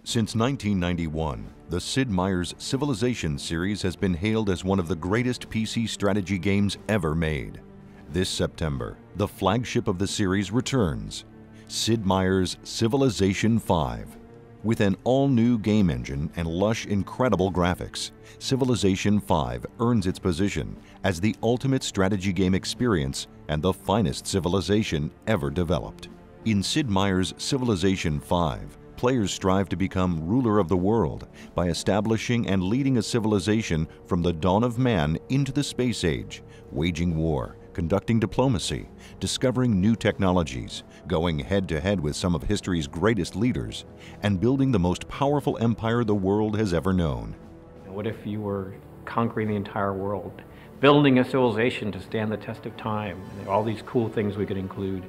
Since 1991, the Sid Meier's Civilization series has been hailed as one of the greatest PC strategy games ever made. This September, the flagship of the series returns, Sid Meier's Civilization V. With an all-new game engine and lush, incredible graphics, Civilization V earns its position as the ultimate strategy game experience and the finest civilization ever developed. In Sid Meier's Civilization V, players strive to become ruler of the world by establishing and leading a civilization from the dawn of man into the space age, waging war, conducting diplomacy, discovering new technologies, going head-to-head with some of history's greatest leaders, and building the most powerful empire the world has ever known. What if you were conquering the entire world, building a civilization to stand the test of time? And all these cool things we could include.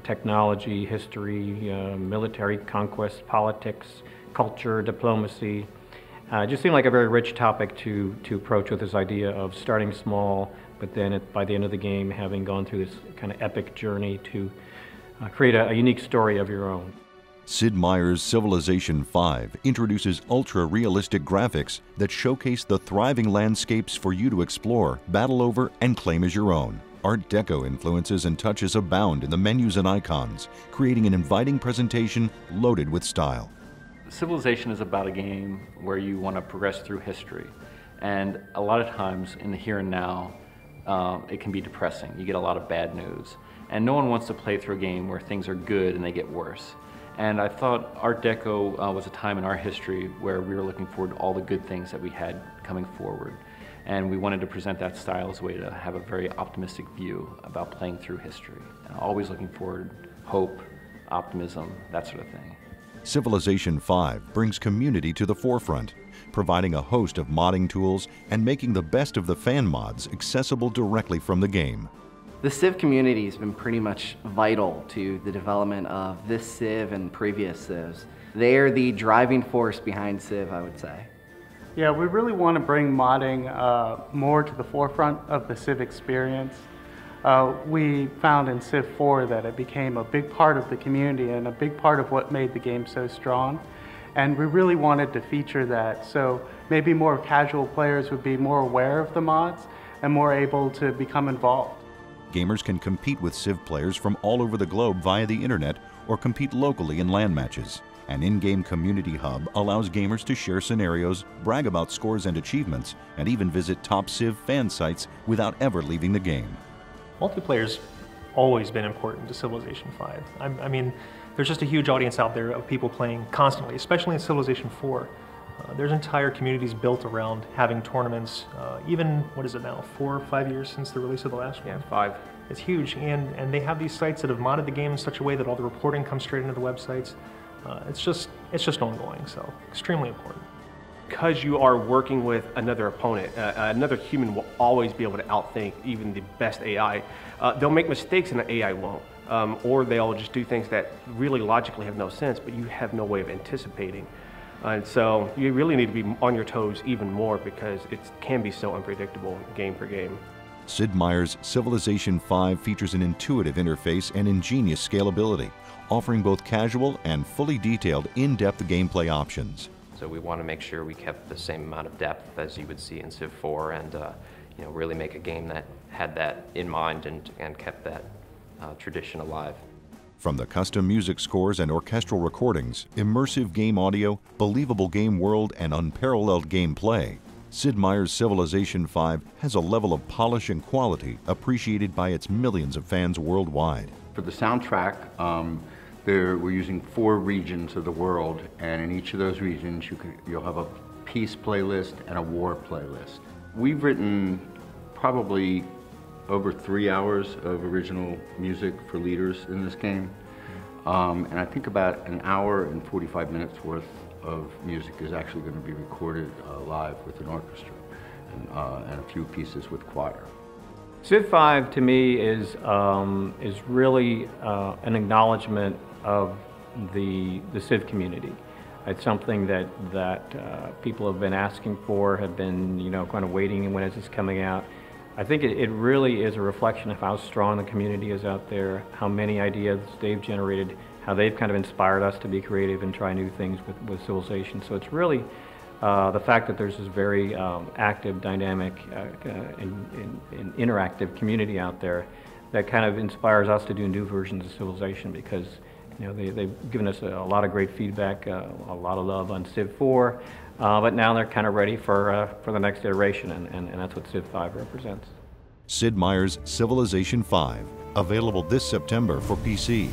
Technology, history, military conquest, politics, culture, diplomacy. It just seemed like a very rich topic to approach with this idea of starting small, but then by the end of the game having gone through this kind of epic journey to create a unique story of your own. Sid Meier's Civilization V introduces ultra-realistic graphics that showcase the thriving landscapes for you to explore, battle over, and claim as your own. Art Deco influences and touches abound in the menus and icons, creating an inviting presentation loaded with style. Civilization is about a game where you want to progress through history, and a lot of times in the here and now it can be depressing. You get a lot of bad news, and no one wants to play through a game where things are good and they get worse. And I thought Art Deco was a time in our history where we were looking forward to all the good things that we had coming forward. And we wanted to present that style as a way to have a very optimistic view about playing through history. And always looking forward, hope, optimism, that sort of thing. Civilization V brings community to the forefront, providing a host of modding tools and making the best of the fan mods accessible directly from the game. The Civ community has been pretty much vital to the development of this Civ and previous Civs. They are the driving force behind Civ, I would say. Yeah, we really want to bring modding more to the forefront of the Civ experience. We found in Civ 4 that it became a big part of the community and a big part of what made the game so strong. And we really wanted to feature that, so maybe more casual players would be more aware of the mods and more able to become involved. Gamers can compete with Civ players from all over the globe via the internet or compete locally in LAN matches. An in-game community hub allows gamers to share scenarios, brag about scores and achievements, and even visit top Civ fan sites without ever leaving the game. Multiplayer's always been important to Civilization V. I mean, there's just a huge audience out there of people playing constantly, especially in Civilization 4. There's entire communities built around having tournaments, even, what is it now, 4 or 5 years since the release of the last one? Yeah, 5. It's huge, and they have these sites that have modded the game in such a way that all the reporting comes straight into the websites. It's just ongoing, so extremely important. Because you are working with another opponent, another human will always be able to outthink even the best AI. They'll make mistakes and the AI won't. Or they'll just do things that really logically have no sense, but you have no way of anticipating. And so you really need to be on your toes even more because it can be so unpredictable game for game. Sid Meier's Civilization V features an intuitive interface and ingenious scalability, offering both casual and fully detailed in-depth gameplay options. So we want to make sure we kept the same amount of depth as you would see in Civ 4 and really make a game that had that in mind and kept that tradition alive. From the custom music scores and orchestral recordings, immersive game audio, believable game world, and unparalleled gameplay, Sid Meier's Civilization V has a level of polish and quality appreciated by its millions of fans worldwide. For the soundtrack, we're using 4 regions of the world, and in each of those regions you'll have a peace playlist and a war playlist. We've written probably over 3 hours of original music for leaders in this game, and I think about an hour and 45 minutes worth of music is actually going to be recorded live with an orchestra and a few pieces with choir. Civ 5 to me is really an acknowledgement of the Civ community. It's something that people have been asking for, have been kind of waiting, and when is this coming out? I think it really is a reflection of how strong the community is out there, how many ideas they've generated, how they've kind of inspired us to be creative and try new things with Civilization. So it's really the fact that there's this very active, dynamic, and interactive community out there that kind of inspires us to do new versions of Civilization, because they've given us a lot of great feedback, a lot of love on Civ 4, but now they're kind of ready for the next iteration, and that's what Civ 5 represents. Sid Meier's Civilization 5, available this September for PC.